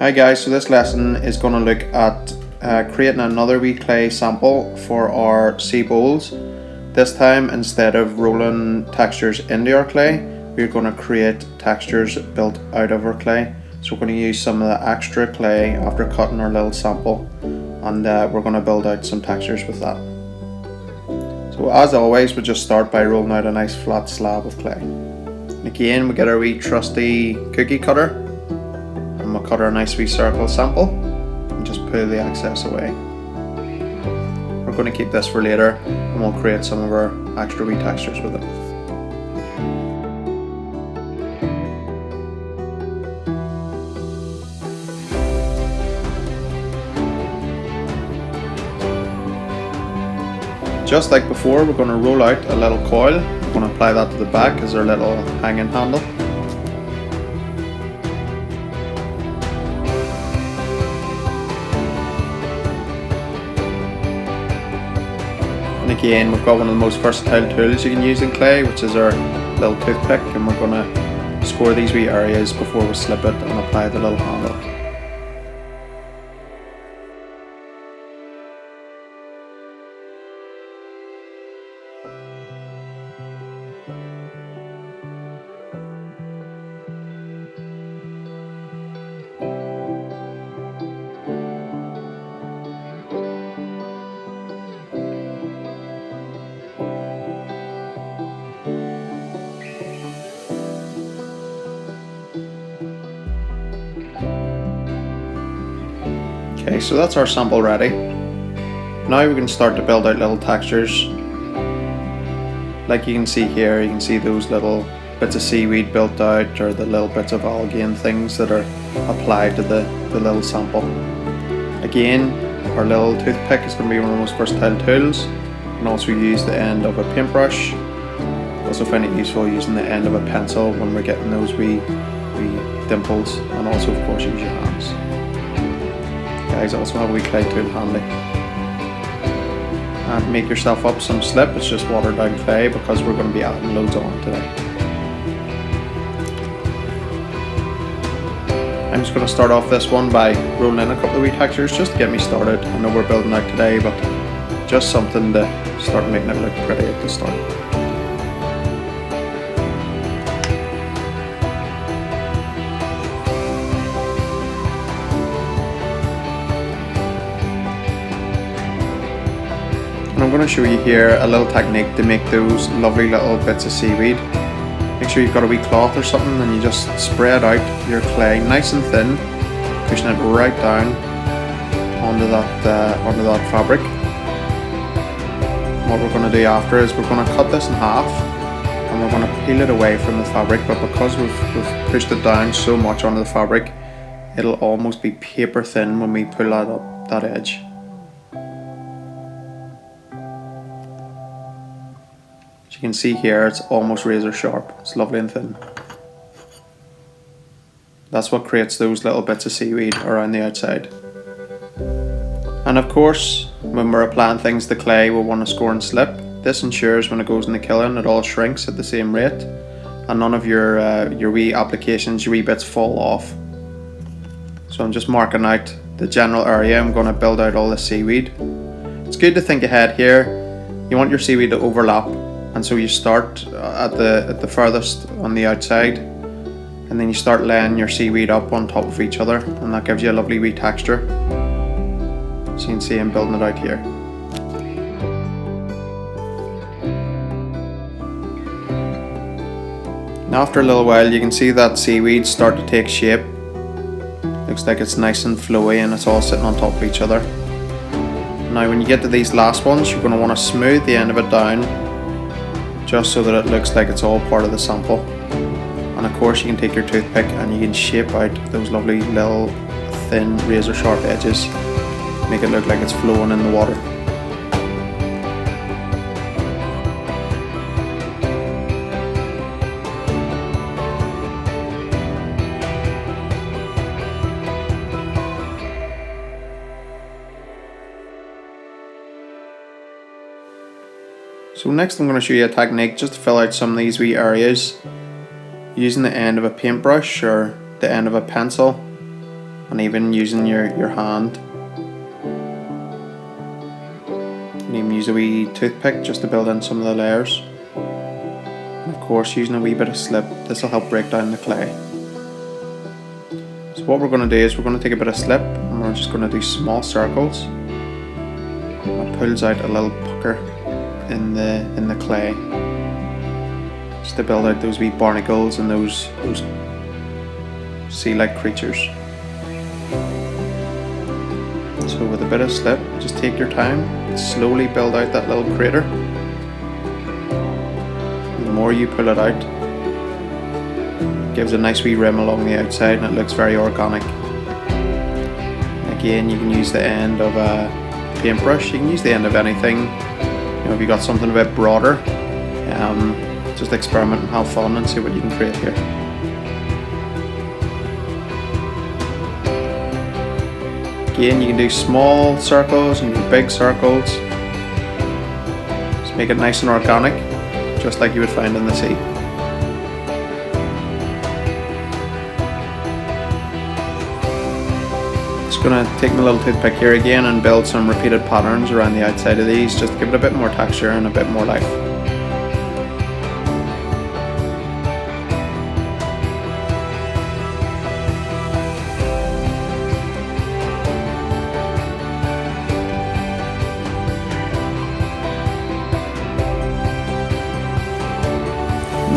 Hi guys, so this lesson is going to look at creating another wee clay sample for our sea bowls. This time, instead of rolling textures into our clay, we're going to create textures built out of our clay. So we're going to use some of the extra clay after cutting our little sample, and we're going to build out some textures with that. So as always, we just start by rolling out a nice flat slab of clay. And again, we get our wee trusty cookie cutter. We'll cut our nice wee circle sample and just pull the excess away. We're going to keep this for later and we'll create some of our extra wee textures with it. Just like before, we're going to roll out a little coil. We're going to apply that to the back as our little hanging handle. And again, we've got one of the most versatile tools you can use in clay, which is our little toothpick, and we're going to score these wee areas before we slip it and apply the little handle. Okay, so that's our sample ready. Now we can start to build out little textures. Like you can see here, you can see those little bits of seaweed built out, or the little bits of algae and things that are applied to the little sample. Again, our little toothpick is going to be one of the most versatile tools. You can also use the end of a paintbrush. Also find it useful using the end of a pencil when we're getting those wee dimples, and also of course use your hands. Guys, also have a wee clay tool handy. And make yourself up some slip. It's just watered down clay because we're going to be adding loads on today. I'm just going to start off this one by rolling in a couple of wee textures just to get me started. I know we're building out today, but just something to start making it look pretty at the start. I'm going to show you here a little technique to make those lovely little bits of seaweed. Make sure you've got a wee cloth or something and you just spread out your clay nice and thin, pushing it right down onto that fabric. What we're going to do after is we're going to cut this in half and we're going to peel it away from the fabric, but because we've pushed it down so much onto the fabric, it'll almost be paper thin when we pull that up that edge. As you can see here, it's almost razor sharp. It's lovely and thin. That's what creates those little bits of seaweed around the outside. And of course, when we're applying things to clay, we'll want to score and slip. This ensures when it goes in the kiln, it all shrinks at the same rate, and none of your wee applications, your wee bits fall off. So I'm just marking out the general area I'm going to build out all the seaweed. It's good to think ahead here. You want your seaweed to overlap. And so you start at the furthest on the outside, and then you start laying your seaweed up on top of each other, and that gives you a lovely wee texture. So you can see I'm building it out here. Now after a little while you can see that seaweed start to take shape. Looks like it's nice and flowy and it's all sitting on top of each other. Now when you get to these last ones, you're going to want to smooth the end of it down, just so that it looks like it's all part of the sample. And of course you can take your toothpick and you can shape out those lovely little thin razor sharp edges, make it look like it's flowing in the water. So next I'm going to show you a technique just to fill out some of these wee areas using the end of a paintbrush or the end of a pencil. and even using your hand. You can even use a wee toothpick just to build in some of the layers. And of course, using a wee bit of slip, this will help break down the clay. So what we're going to do is we're going to take a bit of slip and we're just going to do small circles. It pulls out a little pucker in the clay, just to build out those wee barnacles and those sea-like creatures. So with a bit of slip, just take your time, slowly build out that little crater. The more you pull it out, it gives a nice wee rim along the outside and it looks very organic. Again, you can use the end of a paintbrush, you can use the end of anything. You know, if you got something a bit broader, just experiment and have fun and see what you can create here. Again, you can do small circles and do big circles. Just make it nice and organic, just like you would find in the sea. Just gonna take my little toothpick here again and build some repeated patterns around the outside of these, just to give it a bit more texture and a bit more life.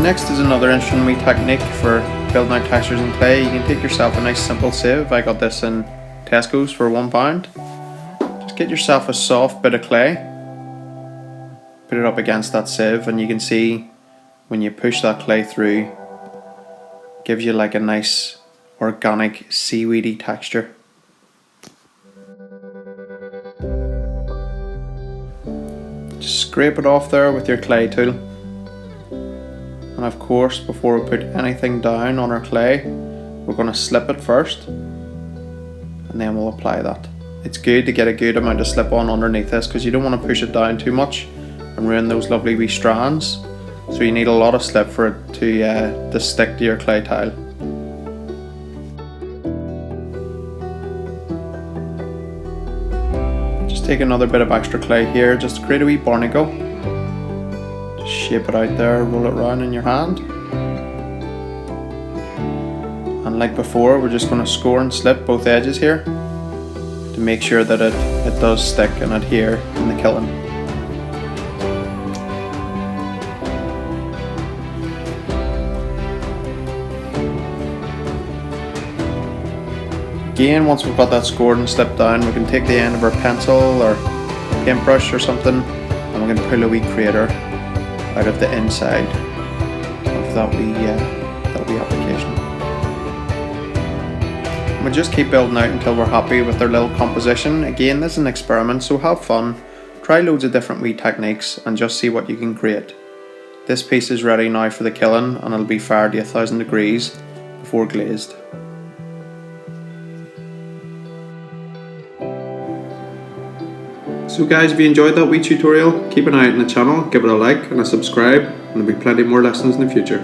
Next is another interesting wee technique for building out textures in clay. You can take yourself a nice simple sieve. I got this in Tesco's for £1. Just get yourself a soft bit of clay, put it up against that sieve, and you can see when you push that clay through, it gives you like a nice organic seaweedy texture. Just scrape it off there with your clay tool. And of course, before we put anything down on our clay, we're going to slip it first and then we'll apply that. It's good to get a good amount of slip on underneath this because you don't want to push it down too much and ruin those lovely wee strands. So you need a lot of slip for it to stick to your clay tile. Just take another bit of extra clay here just to create a wee barnacle. Shape it out there, roll it around in your hand. And like before, we're just going to score and slip both edges here to make sure that it does stick and adhere in the kiln. Again, once we've got that scored and slipped down, we can take the end of our pencil or paintbrush or something and we can pull a wee crater out of the inside of that wee application. And we just keep building out until we're happy with our little composition. Again, this is an experiment, so have fun, try loads of different wee techniques and just see what you can create. This piece is ready now for the kiln and it'll be fired to 1000 degrees before glazed. So guys, if you enjoyed that wee tutorial, keep an eye out on the channel, give it a like and a subscribe, and there'll be plenty more lessons in the future.